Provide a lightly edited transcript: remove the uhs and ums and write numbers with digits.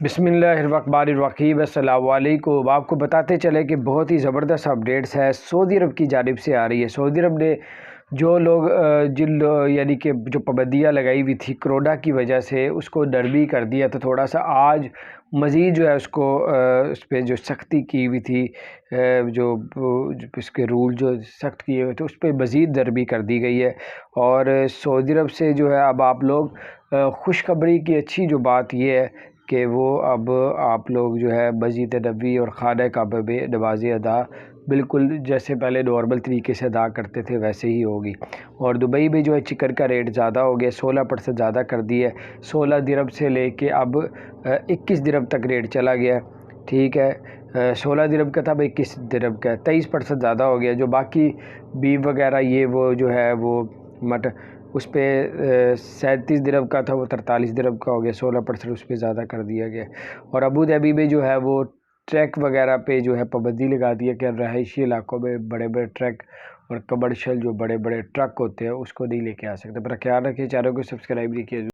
بسم اللہ الرحمن الرحیم۔ السلام علیکم۔ آپ کو بتاتے چلے کہ بہت ہی زبردست اپڈیٹس ہے سعودی عرب کی جانب سے آ رہی ہے۔ سعودی عرب نے جو لوگ یعنی کہ جو پابندیاں لگائی ہوئی تھی کرونا کی وجہ سے، اس کو نرمی کر دیا، تو تھوڑا سا آج مزید جو ہے اس پہ جو سختی کی ہوئی تھی، جو اس کے رول جو سخت کیے ہوئے تھے، اس پہ مزید نرمی کر دی گئی ہے۔ اور سعودی عرب سے جو ہے اب آپ لوگ خوشخبری کی اچھی جو بات یہ ہے کہ وہ اب آپ لوگ جو ہے مسجد نبوی اور خانہ کعبہ میں نمازیں ادا بالکل جیسے پہلے نارمل طریقے سے ادا کرتے تھے ویسے ہی ہوگی۔ اور دبئی میں جو ہے چکن کا ریٹ زیادہ ہو گیا، 16% زیادہ کر دی ہے، 16 درہم سے لے کے اب 21 درہم تک ریٹ چلا گیا ہے، ٹھیک ہے۔ 16 درہم کا تھا، اب 21 درہم کا ہے، 23% زیادہ ہو گیا۔ جو باقی بیف وغیرہ یہ وہ جو ہے وہ اس پہ 37 درہم کا تھا، وہ 43 درہم کا ہو گیا، 16% اس پہ زیادہ کر دیا گیا۔ اور ابوظہبی میں جو ہے وہ ٹرک وغیرہ پہ جو ہے پابندی لگا دی ہے کہ رہائشی علاقوں میں بڑے بڑے ٹرک اور کمرشل جو بڑے بڑے ٹرک ہوتے ہیں اس کو نہیں لے کے آ سکتے۔ پر خیال رکھیں، چینل کو سبسکرائب نہیں کیا۔